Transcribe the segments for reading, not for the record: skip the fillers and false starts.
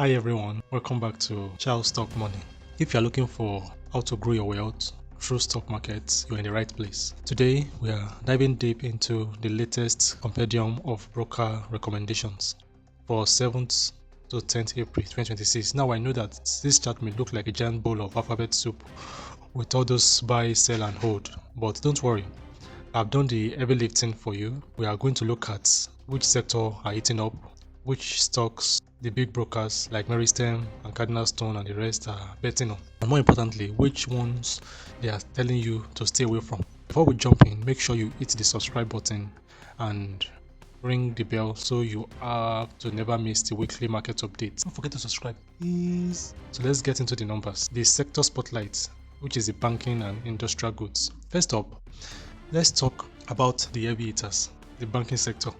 Hi everyone, welcome back to Charles Stock Money. If you're looking for how to grow your wealth through stock markets, you're in the right place. Today, we are diving deep into the latest compendium of broker recommendations for 7th to 10th April 2026. Now, I know that this chart may look like a giant bowl of alphabet soup with all those buy, sell, and hold, but don't worry. I've done the heavy lifting for you. We are going to look at which sector are eating up, which stocks the big brokers like Meristem and Cardinal Stone and the rest are betting on, and more importantly, which ones they are telling you to stay away from. Before we jump in, make sure you hit the subscribe button and ring the bell so you have to never miss the weekly market updates. Don't forget to subscribe, please. So let's get into the numbers. The sector spotlight, which is the banking and industrial goods. First up, let's talk about the heavy hitters, the banking sector.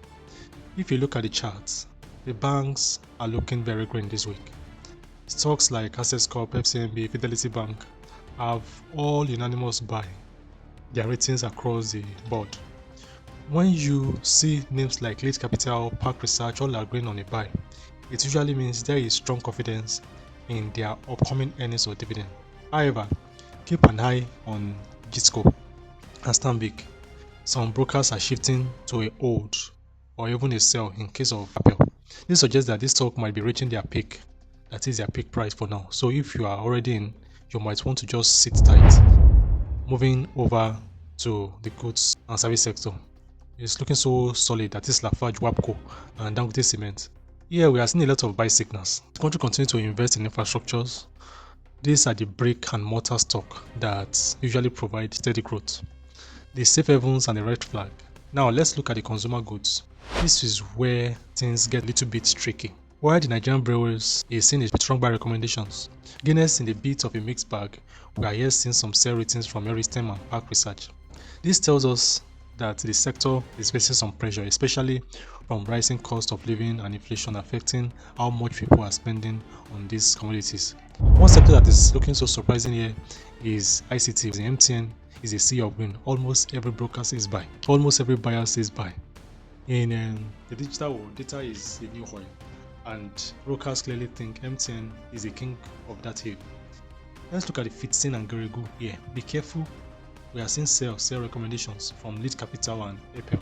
If you look at the charts, the banks are looking very green this week. Stocks like Access Corp, FCMB, Fidelity Bank have all unanimous buy their ratings across the board. When you see names like Late Capital, Park Research all agreeing on a buy, it usually means there is strong confidence in their upcoming earnings or dividend. However, keep an eye on Gisco and Stanbic. Some brokers are shifting to a hold or even a sell in case of Apple. This suggests that this stock might be reaching their peak, that is their peak price for now. So if you are already in, you might want to just sit tight. Moving over to the goods and service sector, it's looking so solid that is Lafarge, Wapco, and Dangote Cement. Here we are seeing a lot of buy signals. The country continues to invest in infrastructures. These are the brick and mortar stock that usually provide steady growth. The safe havens and the red flag. Now let's look at the consumer goods. This is where things get a little bit tricky. While the Nigerian brewers is seeing strong buy recommendations, Guinness in the bit of a mixed bag, we are here seeing some sell ratings from Meristem and Park Research. This tells us that the sector is facing some pressure, especially from rising cost of living and inflation affecting how much people are spending on these commodities. One sector that is looking so surprising here is ICT. The MTN is a sea of green. Almost every broker says buy. Almost every buyer says buy. In the digital world, data is the new oil, and brokers clearly think MTN is the king of that hill. Let's look at the Fitsin and Geregu here. Be careful. We are seeing sell recommendations from Lead Capital and Apple.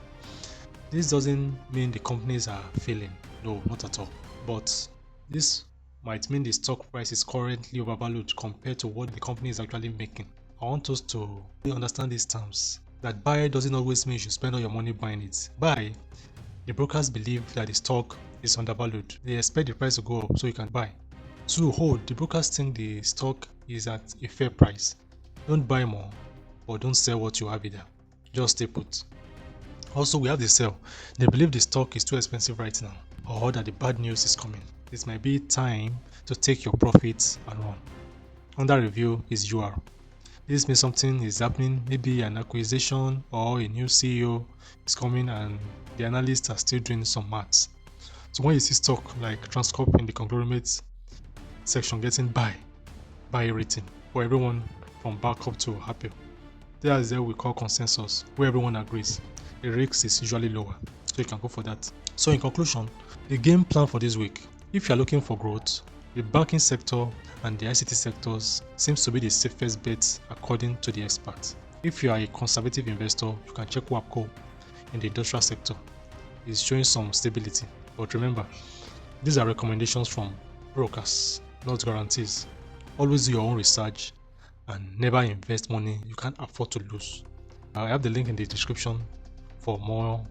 This doesn't mean the companies are failing. No, not at all. But this might mean the stock price is currently overvalued compared to what the company is actually making. I want us to understand these terms. That buy doesn't always mean you should spend all your money buying it. Buy, the brokers believe that the stock is undervalued. They expect the price to go up so you can buy. To hold, the brokers think the stock is at a fair price. Don't buy more, but don't sell what you have either. Just stay put. Also, we have the sell. They believe the stock is too expensive right now, or that the bad news is coming. It might be time to take your profits and run. Under review is UR. This means something is happening, maybe an acquisition or a new CEO is coming and the analysts are still doing some maths. So when you see stock like Transcorp in the conglomerate section getting buy rating for everyone from backup to Apple, there is what we call consensus, where everyone agrees. The risk is usually lower, so you can go for that. So in conclusion, the game plan for this week, if you are looking for growth, the banking sector and the ICT sectors seems to be the safest bet according to the experts. If you are a conservative investor, you can check Wapco in the industrial sector. It's showing some stability. But remember, these are recommendations from brokers, not guarantees. Always do your own research and never invest money you can't afford to lose. I have the link in the description for more.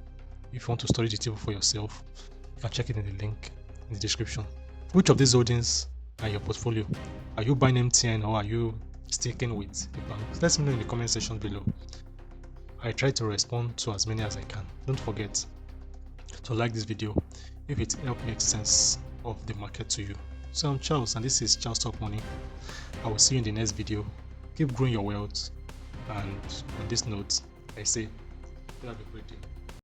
If you want to study the table for yourself, you can check it in the link in the description. Which of these holdings are your portfolio? Are you buying MTN or are you sticking with the bank? Let me know in the comment section below. I try to respond to as many as I can. Don't forget to like this video if it helped make sense of the market to you. So I'm Charles and this is Charles Talk Money. I will see you in the next video. Keep growing your wealth, and on this note, I say, have a great day.